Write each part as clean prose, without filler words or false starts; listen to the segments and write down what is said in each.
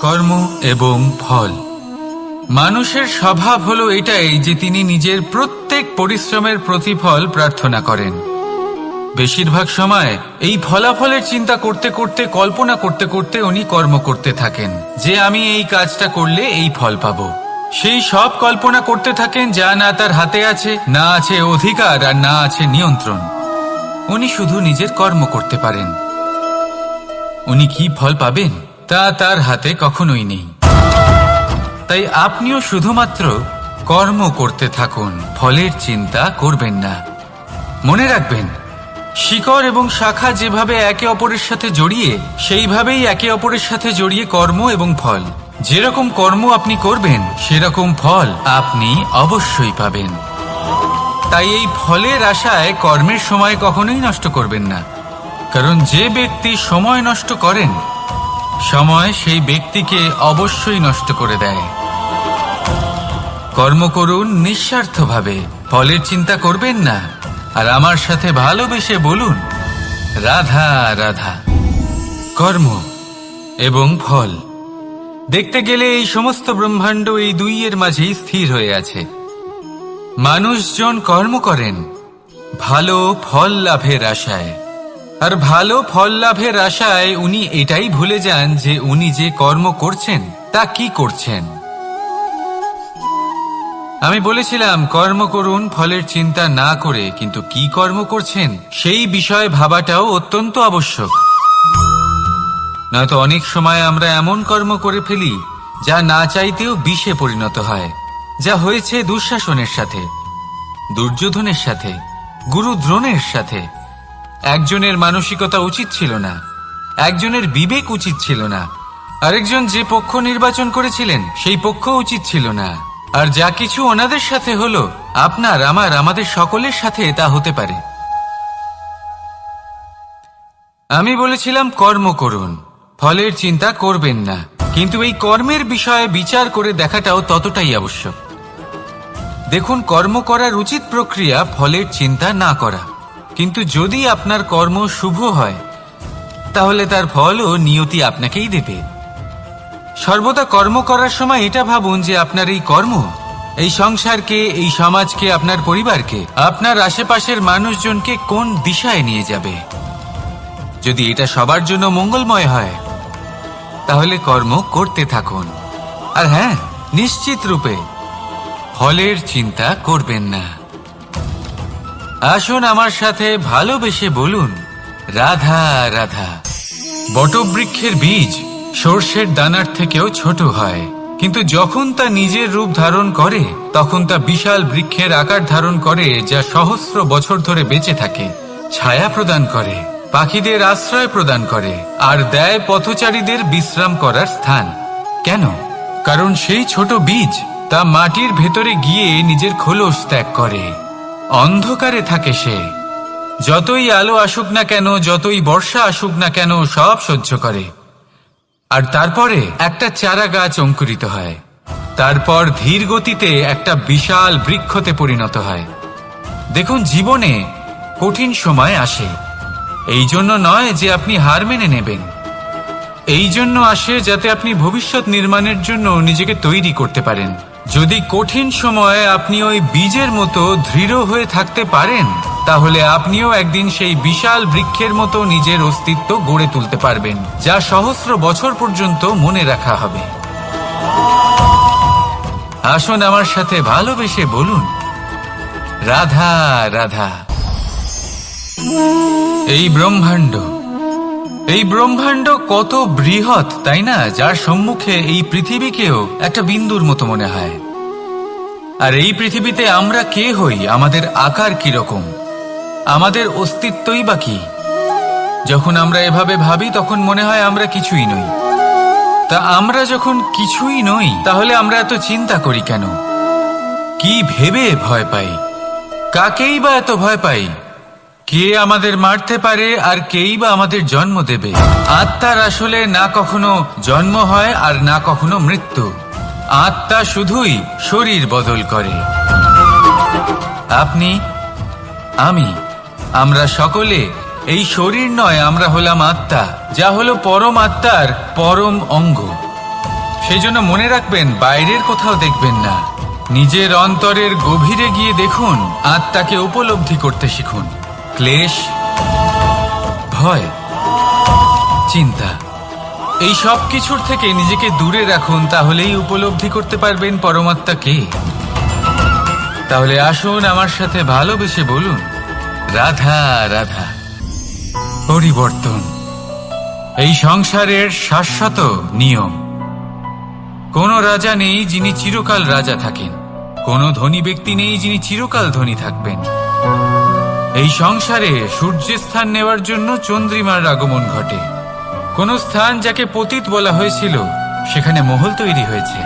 কর্ম এবং ফল। মানুষের স্বভাব হলো এটাই যে তিনি নিজের প্রত্যেক পরিশ্রমের প্রতিফল প্রার্থনা করেন। বেশিরভাগ সময় এই ফলাফলের চিন্তা করতে করতে, কল্পনা করতে করতে উনি কর্ম করতে থাকেন যে আমি এই কাজটা করলে এই ফল পাবো। সেই সব কল্পনা করতে থাকেন যা না তার হাতে আছে, না আছে অধিকার, আর না আছে নিয়ন্ত্রণ। উনি শুধু নিজের কর্ম করতে পারেন। উনি কি ফল পাবেন তা তার হাতে কখনোই নেই। তাই আপনিও শুধুমাত্র কর্ম করতে থাকুন, ফলের চিন্তা করবেন না। মনে রাখবেন, শিকড় এবং শাখা যেভাবে একে অপরের সাথে জড়িয়ে, সেইভাবেই একে অপরের সাথে জড়িয়ে কর্ম এবং ফল। যেরকম কর্ম আপনি করবেন সেরকম ফল আপনি অবশ্যই পাবেন। তাই এই ফলের আশায় কর্মের সময় কখনোই নষ্ট করবেন না, কারণ যে ব্যক্তি সময় নষ্ট করেন, সময় সেই ব্যক্তিকে অবশ্যই নষ্ট করে দেয়। কর্ম করুন নিঃস্বার্থভাবে, ফলের চিন্তা করবেন না, আর আমার সাথে ভালোবেসে বলুন রাধা রাধা। কর্ম এবং ফল। দেখতে গেলে এই সমস্ত ব্রহ্মাণ্ড এই দুইয়ের মাঝেই স্থির হয়ে আছে। মানুষজন কর্ম করেন ভালো ফল লাভের আশায়, আর ভালো ফল লাভের আশায় উনি এটাই ভুলে যান যে উনি যে কর্ম করছেন তা কি করছেন। আমি বলেছিলাম কর্ম করুন ফলের চিন্তা না করে, কিন্তু কি কর্ম করছেন সেই বিষয়ে ভাবাটাও অত্যন্ত আবশ্যক। নয়তো অনেক সময় আমরা এমন কর্ম করে ফেলি যা না চাইতেও বিষে পরিণত হয়, যা হয়েছে দুঃশাসনের সাথে, দুর্যোধনের সাথে, গুরু দ্রোণের সাথে। একজনের মানসিকতা উচিত ছিল না, একজনের বিবেক উচিত ছিল না, আরেকজন যে পক্ষ নির্বাচন করেছিলেন সেই পক্ষ উচিত ছিল না। আর যা কিছু ওনাদের সাথে হলো, আপনার, আমার, আমাদের সকলের সাথে তা হতে পারে। আমি বলেছিলাম কর্ম করুন, ফলের চিন্তা করবেন না, কিন্তু এই কর্মের বিষয়ে বিচার করে দেখাটাও ততটাই আবশ্যক। দেখুন, কর্ম করার উচিত প্রক্রিয়া ফলের চিন্তা না করা, কিন্তু যদি আপনার কর্ম শুভ হয় তাহলে তার ফলও নিয়তি আপনাকেই দেবে। সর্বদা কর্ম করার সময় এটা ভাবুন যে আপনার এই কর্ম এই সংসারকে, এই সমাজকে, আপনার পরিবারকে, আপনার আশেপাশের মানুষজনকে কোন দিশায় নিয়ে যাবে। যদি এটা সবার জন্য মঙ্গলময় হয় তাহলে কর্ম করতে থাকুন। আর হ্যাঁ, নিশ্চিত রূপে ফলের চিন্তা করবেন না। আসুন আমার সাথে ভালোবেসে বলুন রাধা রাধা। বটবৃক্ষের বীজ সর্ষের দানার থেকেও ছোট হয়, কিন্তু যখন তা নিজের রূপ ধারণ করে তখন তা বিশাল বৃক্ষের আকার ধারণ করে, যা সহস্র বছর ধরে বেঁচে থাকে, ছায়া প্রদান করে, পাখিদের আশ্রয় প্রদান করে, আর দেয় পথচারীদের বিশ্রাম করার স্থান। কেন? কারণ সেই ছোট বীজ তা মাটির ভেতরে গিয়ে নিজের খোলস ত্যাগ করে। অন্ধকারে থাকে সে, যতই আলো আসুক না কেন, যতই বর্ষা আসুক না কেন, সব সহ্য করে। আর তারপরে একটা চারা গাছ অঙ্কুরিত হয়, তারপর ধীর গতিতে একটা বিশাল বৃক্ষতে পরিণত হয়। দেখুন, জীবনে কঠিন সময় আসে, এই জন্য নয় যে আপনি হার মেনে নেবেন, এই জন্য আসে যাতে আপনি ভবিষ্যৎ নির্মাণের জন্য নিজেকে তৈরি করতে পারেন। যদি কঠিন সময়ে আপনি ওই বীজের মতো দৃঢ় হয়ে থাকতে পারেন, তাহলে আপনিও একদিন সেই বিশাল বৃক্ষের মতো নিজের অস্তিত্ব গড়ে তুলতে পারবেন, যা সহস্র বছর পর্যন্ত মনে রাখা হবে। আসুন আমার সাথে ভালোবেসে বলুন রাধা রাধা। এই ব্রহ্মাণ্ড কত বৃহৎ, তাই না? যার সম্মুখে এই পৃথিবীকেও একটা বিন্দুর মতো মনে হয়। আর এই পৃথিবীতে আমরা কে হই, আমাদের আকার কিরকম, আমাদের অস্তিত্বই বা কি? যখন আমরা এভাবে ভাবি তখন মনে হয় আমরা কিছুই নই। তা আমরা যখন কিছুই নই, তাহলে আমরা এত চিন্তা করি কেন? কি ভেবে ভয় পাই? কাকেই বা এত ভয় পাই? কে আমাদের মারতে পারে আর কেই বা আমাদের জন্ম দেবে? আত্মার আসলে না কখনো জন্ম হয় আর না কখনো মৃত্যু। আত্মা শুধুই শরীর বদল করে। আপনি, আমি, আমরা সকলে এই শরীর নয়, আমরা হলাম আত্মা, যা হলো পরম আত্মার পরম অঙ্গ। সেই জন্য মনে রাখবেন, বাইরের কোথাও দেখবেন না, নিজের অন্তরের গভীরে গিয়ে দেখুন, আত্মাকে উপলব্ধি করতে শিখুন। ক্লেশ, ভয়, চিন্তা, এই সব কিছুর থেকে নিজেকে দূরে রাখুন, তাহলেই উপলব্ধি করতে পারবেন পরমাত্মা কে। তাহলে আসুন আমার সাথে ভালোবেসে বলুন, রাধা রাধা। পরিবর্তন এই সংসারের শাশ্বত নিয়ম। কোনো রাজা নেই যিনি চিরকাল রাজা থাকেন, কোনো ধনী ব্যক্তি নেই যিনি চিরকাল ধনী থাকবেন। এই সংসারে সূর্যের স্থান নেওয়ার জন্য চন্দ্রিমার আগমন ঘটে। কোন স্থান যাকে পতিত বলা হয়েছিল সেখানে মহল তৈরি হয়েছে।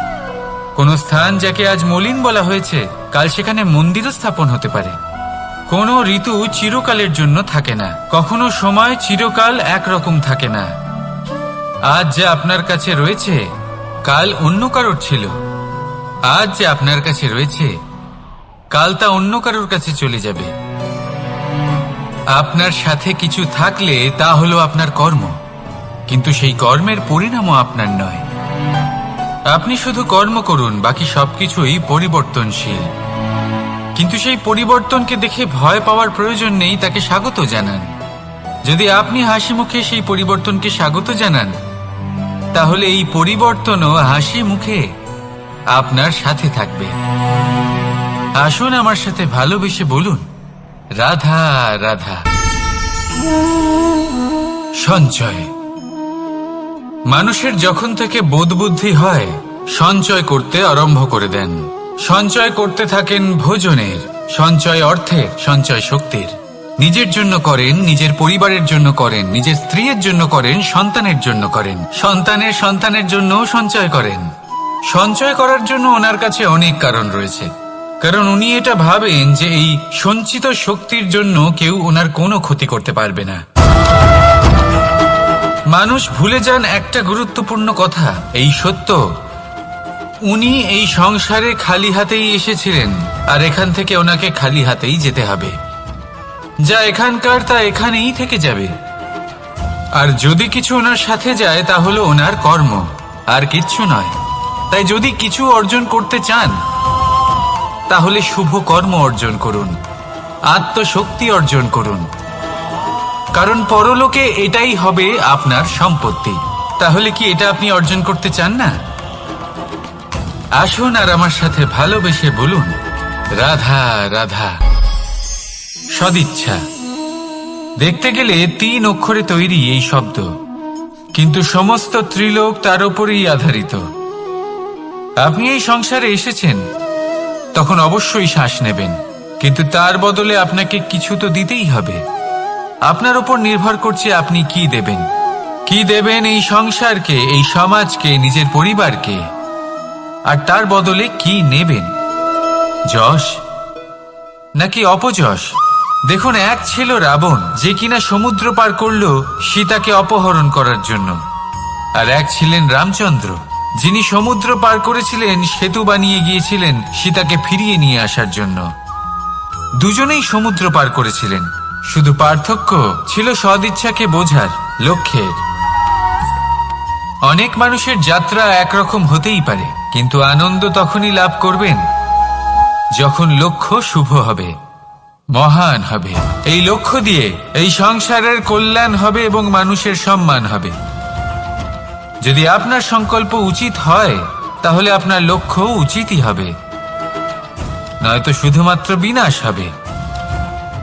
কোন স্থান যাকে আজ মলিন বলা হয়েছে কাল সেখানে মন্দিরও স্থাপন হতে পারে। কোনো ঋতু চিরকালের জন্য থাকে না, কখনো সময় চিরকাল একরকম থাকে না। আজ যা আপনার কাছে রয়েছে কাল অন্য কারোর ছিল, আজ যে আপনার কাছে রয়েছে কাল তা অন্য কারোর কাছে চলে যাবে। আপনার সাথে কিছু থাকলে তা হলো আপনার কর্ম, কিন্তু সেই কর্মের পরিণামও আপনার নয়। আপনি শুধু কর্ম করুন, বাকি সবকিছুই পরিবর্তনশীল। কিন্তু সেই পরিবর্তনকে দেখে ভয় পাওয়ার প্রয়োজন নেই, তাকে স্বাগত জানান। যদি আপনি হাসি মুখে সেই পরিবর্তনকে স্বাগত জানান, তাহলে এই পরিবর্তনও হাসি মুখে আপনার সাথে থাকবে। আসুন আমার সাথে ভালোবেসে বলুন, রাধা রাধা। সঞ্চয় মানুষের যখন থেকে বোধ বুদ্ধি হয় সঞ্চয় করতে আরম্ভ করে দেন। সঞ্চয় করতে থাকেন ভোজনের, সঞ্চয় অর্থের, সঞ্চয় শক্তির। নিজের জন্য করেন, নিজের পরিবারের জন্য করেন, নিজের স্ত্রীর জন্য করেন, সন্তানের জন্য করেন, সন্তানের সন্তানের জন্য সঞ্চয় করেন। সঞ্চয় করার জন্য ওনার কাছে অনেক কারণ রয়েছে, কারণ উনি এটা ভাবেন যে এই সঞ্চিত শক্তির জন্য কেউ ওনার কোনো ক্ষতি করতে পারবে না। মানুষ ভুলে যান একটা গুরুত্বপূর্ণ কথা, এই সত্য, উনি এই সংসারে খালি হাতেই এসেছিলেন, আর এখান থেকে ওনাকে খালি হাতেই যেতে হবে। যা এখানকার তা এখানেই থেকে যাবে। আর যদি কিছু ওনার সাথে যায় তা হলো ওনার কর্ম, আর কিচ্ছু নয়। তাই যদি কিছু অর্জন করতে চান তাহলে শুভ কর্ম অর্জন করুন, আত্মশক্তি অর্জন করুন, কারণ পরলোকে এটাই হবে আপনার সম্পত্তি। তাহলে কি এটা আপনি অর্জন করতে চান না? আসুন আর আমার সাথে ভালোবেসে বলুন, রাধা রাধা। সদিচ্ছা দেখতে গেলে 3 অক্ষরে তৈরি এই শব্দ, কিন্তু সমস্ত ত্রিলোক তার উপরেই আধারিত। আপনি এই সংসারে এসেছেন, তখন অবশ্যই শ্বাস নেবেন, কিন্তু তার বদলে আপনাকে কিছু তো দিতেই হবে। আপনার উপর নির্ভর করছে আপনি কি দেবেন। কি দেবেন এই সংসারকে, এই সমাজকে, নিজের পরিবারকে, আর তার বদলে কি নেবেন? যশ নাকি অপযশ? দেখুন, এক ছিল রাবণ, যে কিনা সমুদ্র পার করলো সীতাকে অপহরণ করার জন্য, আর এক ছিলেন রামচন্দ্র, যিনি সমুদ্র পার করেছিলেন, সেতু বানিয়ে গিয়েছিলেন সীতাকে ফিরিয়ে নিয়ে আসার জন্য। দুজনেই সমুদ্র পার করেছিলেন, শুধু পার্থক্য ছিল সদিচ্ছাকে বোঝার, লক্ষ্যের। অনেক মানুষের যাত্রা একরকম হতেই পারে, কিন্তু আনন্দ তখনই লাভ করবেন যখন লক্ষ্য শুভ হবে, মহান হবে। এই লক্ষ্য দিয়ে এই সংসারের কল্যাণ হবে এবং মানুষের সম্মান হবে। যদি আপনার সংকল্প উচিত হয় তাহলে আপনার লক্ষ্য উচিতই হবে, নয়তো শুধুমাত্র বিনাশ হবে।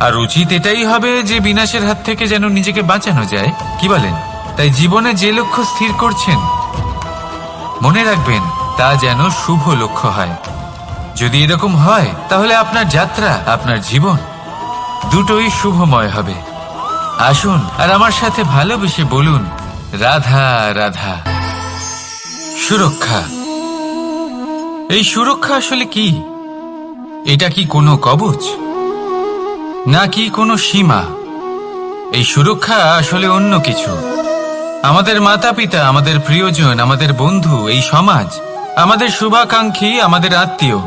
আর উচিত এটাই হবে যে বিনাশের হাত থেকে যেন নিজেকে বাঁচানো যায়, কি বলেন? তাই জীবনে যে লক্ষ্য স্থির করছেন মনে রাখবেন তা যেন শুভ লক্ষ্য হয়। যদি এরকম হয় তাহলে আপনার যাত্রা, আপনার জীবন দুটোই শুভময় হবে। আসুন আর আমার সাথে ভালোবেসে বলুন, রাধা রাধা। সুরক্ষা এই সুরক্ষা আসলে কি? এটা কি কোনো কবচ নাকি কোনো সীমা? এই সুরক্ষা আসলে অন্য কিছু। আমাদের মাতা পিতা, আমাদের প্রিয়জন, আমাদের বন্ধু, এই সমাজ, আমাদের শুভাকাঙ্ক্ষী, আমাদের আত্মীয়,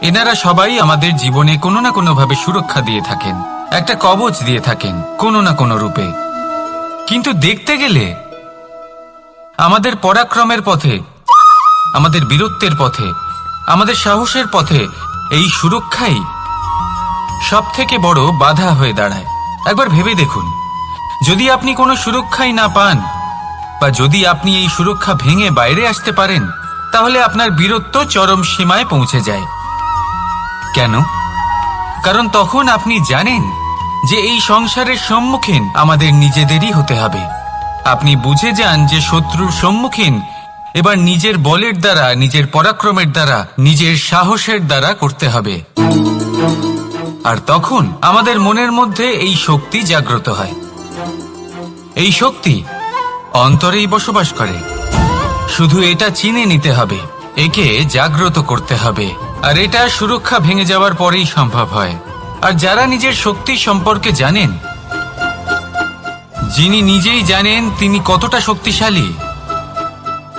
এনারা সবাই আমাদের জীবনে কোনো না কোনো ভাবে সুরক্ষা দিয়ে থাকেন, একটা কবচ দিয়ে থাকেন কোনো না কোনো রূপে। কিন্তু দেখতে গেলে আমাদের পরাক্রমের পথে আমাদের বীরত্বের পথে, আমাদের সাহসের পথে এই সুরক্ষাই সব থেকে বড় বাধা হয়ে দাঁড়ায়। একবার ভেবে দেখুন, যদি আপনি কোনো সুরক্ষাই না পান, বা যদি আপনি এই সুরক্ষা ভেঙে বাইরে আসতে পারেন, তাহলে আপনার বীরত্ব চরম সীমায় পৌঁছে যায়। কেন? কারণ তখন আপনি জানেন যে এই সংসারের সম্মুখীন আমাদের নিজেদেরই হতে হবে। আপনি বুঝে যান যে শত্রুর সম্মুখীন এবার নিজের বলের দ্বারা, নিজের পরাক্রমের দ্বারা, নিজের সাহসের দ্বারা করতে হবে। আর তখন আমাদের মনের মধ্যে এই শক্তি জাগ্রত হয়। এই শক্তি অন্তরেই বসবাস করে। শুধু এটা চিনে নিতে হবে, একে জাগ্রত করতে হবে। আর এটা সুরক্ষা ভেঙে যাওয়ার পরেই সম্ভব হয়। আর যারা নিজের শক্তি সম্পর্কে জানেন, যিনি নিজেই জানেন তিনি কতটা শক্তিশালী,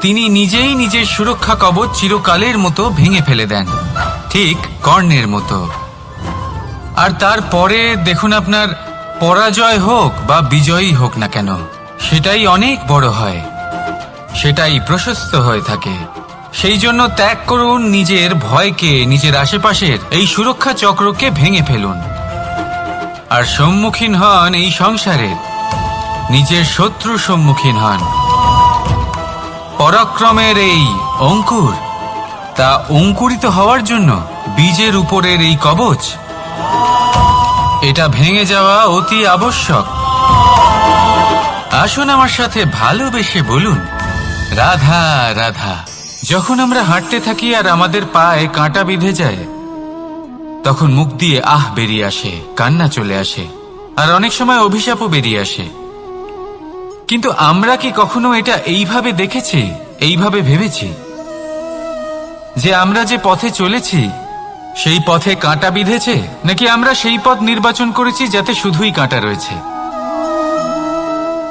তিনি নিজেই নিজের সুরক্ষা কবচ চিরকালের মতো ভেঙে ফেলে দেন, ঠিক কর্ণের মতো। আর তারপরে দেখুন, আপনার পরাজয় হোক বা বিজয়ী হোক না কেন, সেটাই অনেক বড় হয়, সেটাই প্রশস্ত হয়ে থাকে। সেই জন্য ত্যাগ করুন নিজের ভয়কে, নিজের আশেপাশের এই সুরক্ষা চক্রকে ভেঙে ফেলুন। আর সম্মুখীন হন এই সংসারের নিজের শত্রু সম্মুখীন হন। পরাক্রমের এই অঙ্কুর, তা অঙ্কুরিত হওয়ার জন্য বীজের উপরের এই কবচ, এটা ভেঙে যাওয়া অতি আবশ্যক। আসুন আমার সাথে ভালোবেসে বলুন, রাধা রাধা। যখন আমরা হাঁটতে থাকি আর আমাদের পায়ে কাঁটা বিঁধে যায়, তখন মুখ দিয়ে আহ বেরিয়ে আসে, কান্না চলে আসে, আর অনেক সময় অভিশাপও বেরিয়ে আসে। কিন্তু আমরা কি কখনো এটা এইভাবে দেখেছি, এইভাবে ভেবেছি যে আমরা যে পথে চলেছি সেই পথে কাঁটা বিঁধেছে, নাকি আমরা সেই পথ নির্বাচন করেছি যাতে শুধুই কাঁটা রয়েছে?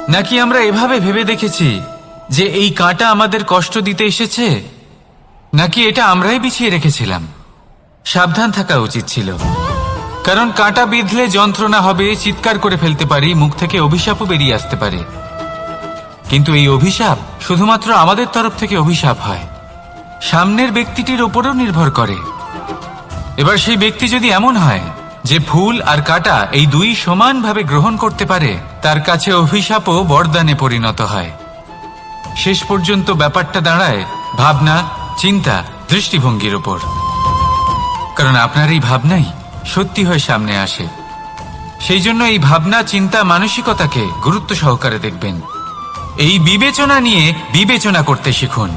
নাকি আমরা এভাবে ভেবে দেখেছি যে এই কাঁটা আমাদের কষ্ট দিতে এসেছে, নাকি এটা আমরাই বিছিয়ে রেখেছিলাম? সাবধান থাকা উচিত ছিল, কারণ কাঁটা বিঁধলে যন্ত্রণা হবে, চিৎকার করে ফেলতে পারি, মুখ থেকে অভিশাপও বেরিয়ে আসতে পারে। কিন্তু এই অভিশাপ শুধুমাত্র আমাদের তরফ থেকে অভিশাপ হয়, সামনের ব্যক্তিটির ওপরও নির্ভর করে। এবার সেই ব্যক্তি যদি এমন হয় যে ফুল আর কাঁটা এই দুই সমানভাবে গ্রহণ করতে পারে, তার কাছে অভিশাপও বরদানে পরিণত হয়। শেষ পর্যন্ত ব্যাপারটা দাঁড়ায় ভাবনা, চিন্তা, দৃষ্টিভঙ্গির ওপর। কারণ আপনার এই ভাবনাই সত্যি হয়ে সামনে আসে। সেই জন্য এই ভাবনা, চিন্তা, মানসিকতাকে গুরুত্ব সহকারে দেখবেন। এই বিবেচনা নিয়ে বিবেচনা করতে শিখুন।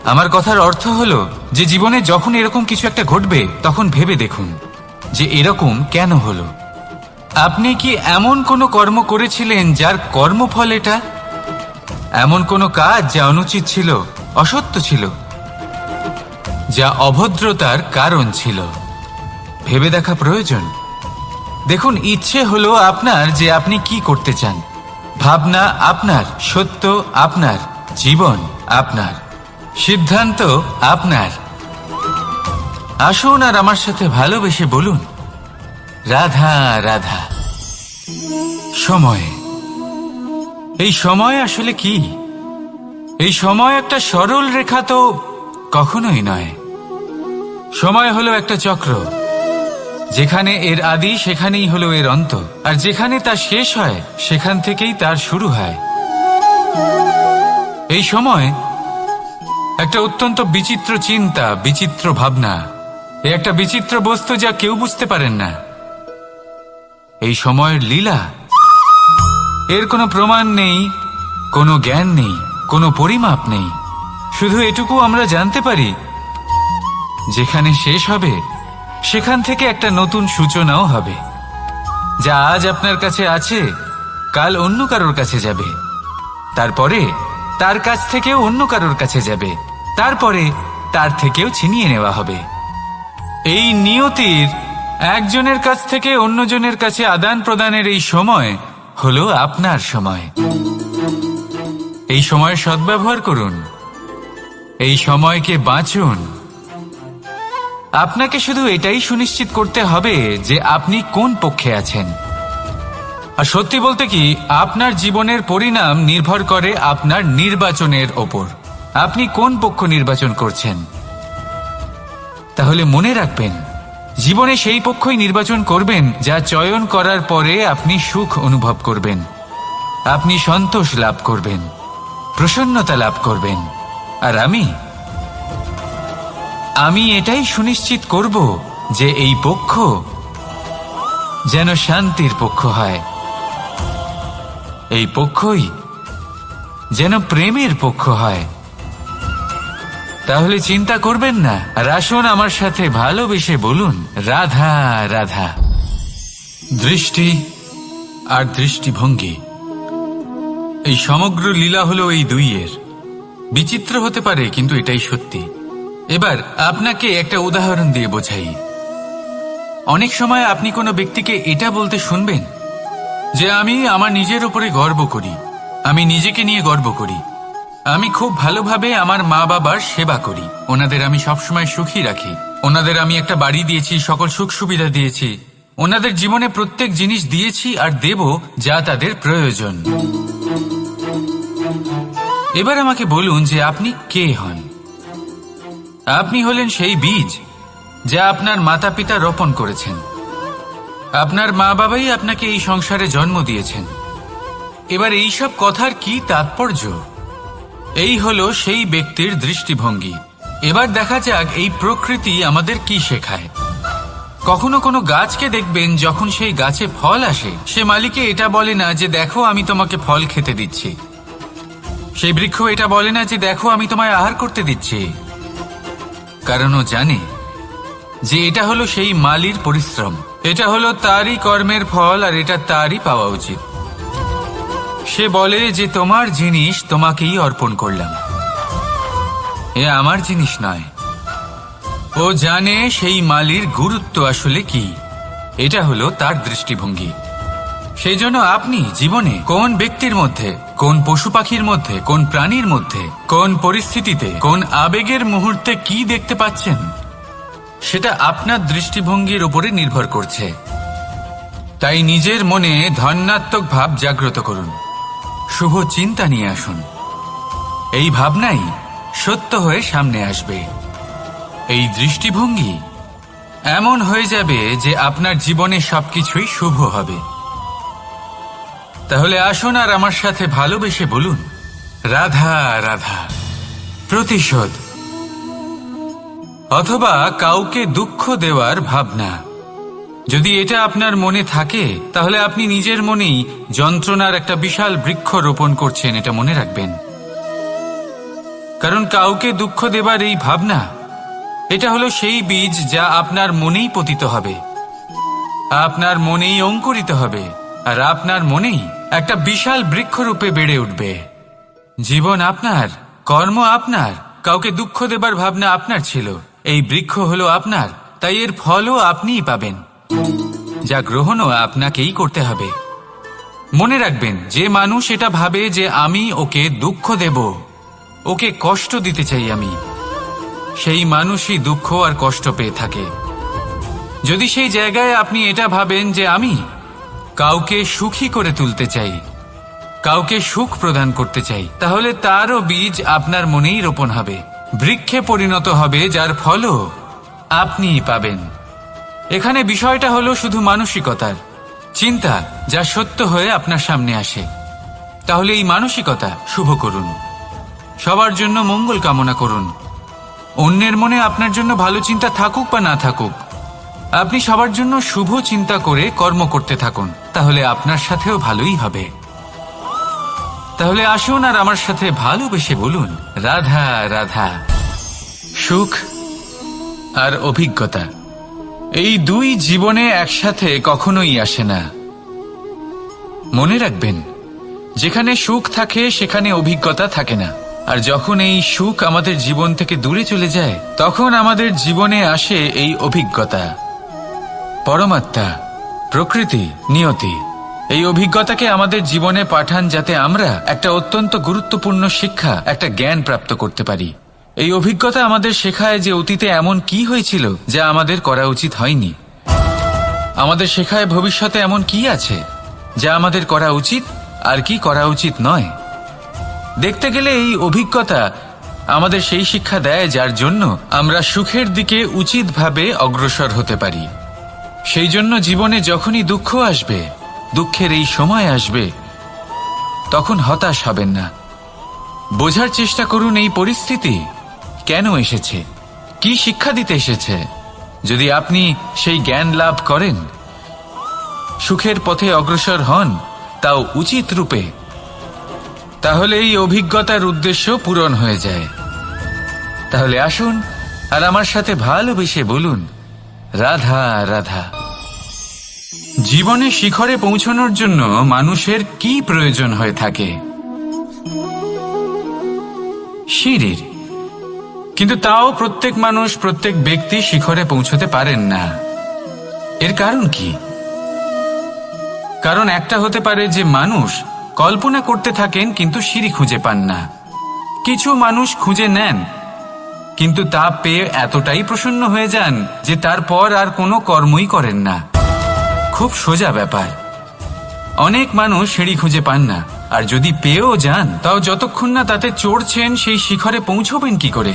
আমার কথার অর্থ হলো যে জীবনে যখন এরকম কিছু একটা ঘটবে, তখন ভেবে দেখুন যে এরকম কেন হলো। আপনি কি এমন কোনো কর্ম করেছিলেন যার কর্মফল এটা? এমন কোনো কাজ যা অনুচিত ছিল, অসত্য ছিল, যা অভদ্রতার কারণ ছিল? ভেবে দেখা প্রয়োজন। দেখুন, ইচ্ছে হলো আপনার যে আপনি কি করতে চান, ভাবনা আপনার, সত্য আপনার, জীবন আপনার, সিদ্ধান্ত আপনার। আসুন আর আমার সাথে ভালোবেসে বলুন, রাধা রাধা। সময়, এই সময় আসলে কি? এই সময় একটা সরল রেখা তো কখনোই নয়। সময় হলো একটা চক্র, যেখানে এর আদি সেখানেই হলো এর অন্ত, আর যেখানে তা শেষ হয় সেখান থেকেই তার শুরু হয়। এই সময় একটা অত্যন্ত বিচিত্র চিন্তা, বিচিত্র ভাবনা, একটা বিচিত্র বস্তু যা কেউ বুঝতে পারেন না। এই সময়ের লীলা, এর কোনো প্রমাণ নেই, কোনো জ্ঞান নেই, কোনো পরিমাপ নেই। শুধু এটুকু আমরা জানতে পারি, যেখানে শেষ হবে সেখান থেকে একটা নতুন সূচনাও হবে। যা আজ আপনার কাছে আছে, কাল অন্য কারোর কাছে যাবে, তারপরে তার কাছ থেকেও অন্য কারোর কাছে যাবে, তারপরে তার থেকেও ছিনিয়ে নেওয়া হবে। এই নিয়তির একজনের কাছ থেকে অন্যজনের কাছে আদান প্রদানের এই সময় হলো আপনার সময়। এই সময়ের সদ্ব্যবহার করুন, এই সময়কে বাঁচুন। আপনাকে শুধু এটাই সুনিশ্চিত করতে হবে যে আপনি কোন পক্ষে আছেন। আর সত্যি বলতে কি, আপনার জীবনের পরিণাম নির্ভর করে আপনার নির্বাচনের ওপর। আপনি কোন পক্ষ নির্বাচন করছেন। তাহলে মনে রাখবেন, জীবনে সেই পক্ষই নির্বাচন করবেন যা চয়ন করার পরে আপনি সুখ অনুভব করবেন, আপনি সন্তোষ লাভ করবেন, প্রসন্নতা লাভ করবেন। আর আমি এটাই সুনিশ্চিত করব যে এই পক্ষ যেন শান্তির পক্ষ হয়, এই পক্ষই যেন প্রেমের পক্ষ হয়। তাহলে চিন্তা করবেন না, আর আসুন আমার সাথে ভালোবেসে বলুন, রাধা রাধা। দৃষ্টি আর দৃষ্টিভঙ্গি, এই সমগ্র লীলা হলো এই দুইয়ের। বিচিত্র হতে পারে, কিন্তু এটাই সত্যি। এবার আপনাকে একটা উদাহরণ দিয়ে বোঝাই। অনেক সময় আপনি কোনো ব্যক্তিকে এটা বলতে শুনবেন যে আমি আমার নিজের উপরে গর্ব করি, আমি নিজেকে নিয়ে গর্ব করি, আমি খুব ভালোভাবে আমার মা বাবার সেবা করি, ওনাদের আমি সবসময় সুখী রাখি, ওনাদের আমি একটা বাড়ি দিয়েছি, সকল সুখ সুবিধা দিয়েছি, ওনাদের জীবনে প্রত্যেক জিনিস দিয়েছি আর দেব যা তাদের প্রয়োজন। এবার আমাকে বলুন যে আপনি কে হন। আপনি হলেন সেই বীজ যা আপনার মাতা পিতা রোপণ করেছেন। আপনার মা বাবাই আপনাকে এই সংসারে জন্ম দিয়েছেন। এবার এইসব কথার কি তাৎপর্য? এই হলো সেই ব্যক্তির দৃষ্টিভঙ্গি। এবার দেখা যাক এই প্রকৃতি আমাদের কি শেখায়। কখনো কোনো গাছকে দেখবেন, যখন সেই গাছে ফল আসে, সে মালিকে এটা বলে না যে দেখো আমি তোমাকে ফল খেতে দিচ্ছি। সেই বৃক্ষ এটা বলে না যে দেখো আমি তোমায় আহার করতে দিচ্ছি, কারণ ও জানে যে এটা হলো সেই মালির পরিশ্রম, এটা হলো তারই কর্মের ফল, আর এটা তারই পাওয়া উচিত। সে বলে যে তোমার জিনিস তোমাকেই অর্পণ করলাম, এ আমার জিনিস নয়। ও জানে সেই মালির গুরুত্ব আসলে কি। এটা হলো তার দৃষ্টিভঙ্গি। সেই জন্য আপনি জীবনে কোন ব্যক্তির মধ্যে, কোন পশু পাখির মধ্যে, কোন প্রাণীর মধ্যে, কোন পরিস্থিতিতে, কোন আবেগের মুহূর্তে কি দেখতে পাচ্ছেন, সেটা আপনার দৃষ্টিভঙ্গির উপরে নির্ভর করছে। তাই নিজের মনে ধনাত্মক ভাব জাগ্রত করুন, শুভ চিন্তা নিয়ে আসুন। এই ভাবনাই সত্য হয়ে সামনে আসবে। এই দৃষ্টিভঙ্গি এমন হয়ে যাবে যে আপনার জীবনে সবকিছুই শুভ হবে। তাহলে আসুন আর আমার সাথে ভালোবেসে বলুন, রাধা রাধা। প্রতিশোধ অথবা কাউকে দুঃখ দেওয়ার ভাবনা, যদি এটা আপনার মনে থাকে, তাহলে আপনি নিজের মনেই যন্ত্রণার একটা বিশাল বৃক্ষ রোপণ করছেন, এটা মনে রাখবেন। কারণ কাউকে দুঃখ দেবার এই ভাবনা, এটা হলো সেই বীজ যা আপনার মনেই পতিত হবে, আপনার মনেই অঙ্কুরিত হবে, আর আপনার মনেই একটা বিশাল বৃক্ষরূপে বেড়ে উঠবে। জীবন আপনার, কর্ম আপনার, কাউকে দুঃখ দেবার ভাবনা আপনার ছিল, এই বৃক্ষ হলো আপনার, তাই এর ফলও আপনিই পাবেন, যা গ্রহণও আপনাকেই করতে হবে। মনে রাখবেন, যে মানুষ এটা ভাবে যে আমি ওকে দুঃখ দেব, ওকে কষ্ট দিতে চাই আমি, সেই মানুষই দুঃখ আর কষ্ট পেয়ে থাকে। যদি সেই জায়গায় আপনি এটা ভাবেন যে আমি কাউকে সুখী করে তুলতে চাই, কাউকে সুখ প্রদান করতে চাই, তাহলে তারও বীজ আপনার মনেই রোপণ হবে, বৃক্ষে পরিণত হবে, যার ফলও আপনিই পাবেন। এখানে বিষয়টা হলো শুধু মানসিকতার চিন্তা, যা সত্য হয়ে আপনার সামনে আসে। তাহলে এই মানসিকতা শুভ করুন, সবার জন্য মঙ্গল কামনা করুন। অন্যের মনে আপনার জন্য ভালো চিন্তা থাকুক বা না থাকুক, আপনি সবার জন্য শুভ চিন্তা করে কর্ম করতে থাকুন, তাহলে আপনার সাথেও ভালোই হবে। তাহলে আসুন আর আমার সাথে ভালোবেসে বলুন, রাধা রাধা। সুখ আর অভিজ্ঞতা, এই দুই জীবনে একসাথে কখনোই আসে না। মনে রাখবেন, যেখানে সুখ থাকে সেখানে অভিজ্ঞতা থাকে না, আর যখন এই সুখ আমাদের জীবন থেকে দূরে চলে যায়, তখন আমাদের জীবনে আসে এই অভিজ্ঞতা। পরমাত্মা, প্রকৃতি, নিয়তি এই অভিজ্ঞতাকে আমাদের জীবনে পাঠান, যাতে আমরা একটা অত্যন্ত গুরুত্বপূর্ণ শিক্ষা, একটা জ্ঞান প্রাপ্ত করতে পারি। এই অভিজ্ঞতা আমাদের শেখায় যে অতীতে এমন কি হয়েছিল যা আমাদের করা উচিত হয়নি। আমাদের শেখায় ভবিষ্যতে এমন কি আছে যা আমাদের করা উচিত আর কি করা উচিত নয়। দেখতে গেলে এই অভিজ্ঞতা আমাদের সেই শিক্ষা দেয় যার জন্য আমরা সুখের দিকে উচিতভাবে অগ্রসর হতে পারি। সেই জন্য জীবনে যখনই দুঃখ আসবে, দুঃখের এই সময় আসবে, তখন হতাশ হবেন না। বোঝার চেষ্টা করুন এই পরিস্থিতি কেন এসেছে, কি শিক্ষা দিতে এসেছে। যদি আপনি সেই জ্ঞান লাভ করেন, সুখের পথে অগ্রসর হন, তাও উচিত রূপে, তাহলে এই অভিজ্ঞতার উদ্দেশ্য পূরণ হয়ে যায়। তাহলে আসুন আর আমার সাথে ভালোবেসে বলুন, রাধা রাধা। জীবনে শিখরে পৌঁছানোর জন্য মানুষের কি প্রয়োজন হয়ে থাকে? সিঁড়ির। কিন্তু তাও প্রত্যেক মানুষ, প্রত্যেক ব্যক্তি শিখরে পৌঁছতে পারেন না। এর কারণ কি? কারণ একটা হতে পারে যে মানুষ কল্পনা করতে থাকেন কিন্তু সিঁড়ি খুঁজে পান না। কিছু মানুষ খুঁজে নেন কিন্তু তা পেয়ে এতটাই প্রসন্ন হয়ে যান যে তারপর আর কোনো কর্মই করেন না। খুব সোজা ব্যাপার। অনেক মানুষ সিঁড়ি খুঁজে পান না, আর যদি পেয়েও যান তাও যতক্ষণ না তাতে চড়ছেন সেই শিখরে পৌঁছবেন কি করে?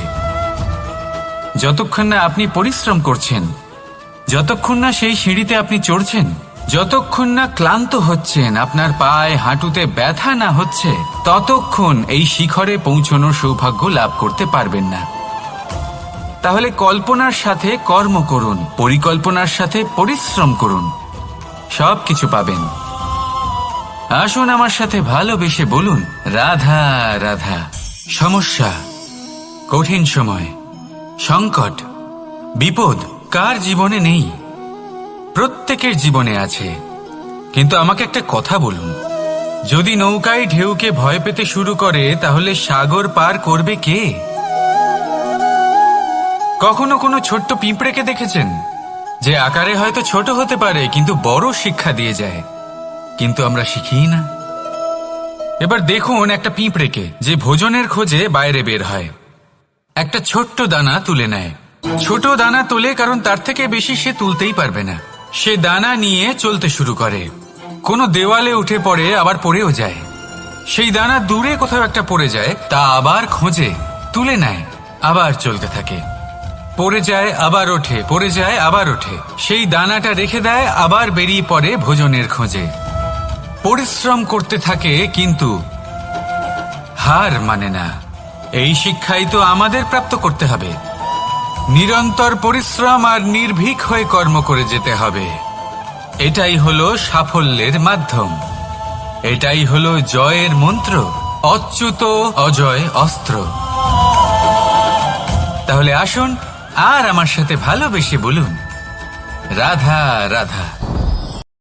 যতক্ষণ না আপনি পরিশ্রম করছেন, যতক্ষণ না সেই সিঁড়িতে আপনি চড়ছেন, যতক্ষণ না ক্লান্ত হচ্ছেন, আপনার পায়ে হাঁটুতে ব্যথা না হচ্ছে, ততক্ষণ এই শিখরে পৌঁছানোর সৌভাগ্য লাভ করতে পারবেন না। তাহলে কল্পনার সাথে কর্ম করুন, পরিকল্পনার সাথে পরিশ্রম করুন, সব কিছু পাবেন। আসুন আমার সাথে ভালোবেসে বলুন, রাধা রাধা। সমস্যা, কঠিন সময়, সংকট, বিপদ কার জীবনে নেই? প্রত্যেকের জীবনে আছে। কিন্তু আমাকে একটা কথা বলুন, যদি নৌকায় ঢেউকে ভয় পেতে শুরু করে, তাহলে সাগর পার করবে কে? কখনো কোনো ছোট্ট পিঁপড়েকে দেখেছেন, যে আকারে হয়তো ছোট হতে পারে কিন্তু বড় শিক্ষা দিয়ে যায়? কিন্তু আমরা শিখিই না। এবার দেখুন একটা পিঁপড়েকে, যে ভোজনের খোঁজে বাইরে বের হয়, একটা ছোট্ট দানা তুলে নেয়। ছোট দানা তোলে কারণ তার থেকে বেশি সে তুলতেই পারবে না। সে দানা নিয়ে চলতে শুরু করে, কোনো দেওয়ালে উঠে পড়ে, আবার পড়েও যায়। সেই দানা দূরে কোথাও একটা পড়ে যায়, তা আবার খোঁজে, তুলে নেয়, আবার চলতে থাকে। পড়ে যায়, আবার ওঠে, পড়ে যায়, আবার ওঠে। সেই দানাটা রেখে দেয়, আবার বেরিয়ে পড়ে ভোজনের খোঁজে। পরিশ্রম করতে থাকে কিন্তু হার মানে না। এই শিক্ষাই তো আমাদের প্রাপ্ত করতে হবে। নিরন্তর পরিশ্রম আর নির্ভীক হয়ে কর্ম করে যেতে হবে। এটাই হলো সাফল্যের মাধ্যম, এটাই হলো জয়ের মন্ত্র, অচ্যুত অজয় অস্ত্র। তাহলে আসুন আর আমার সাথে ভালোবেসে বলুন, রাধা রাধা।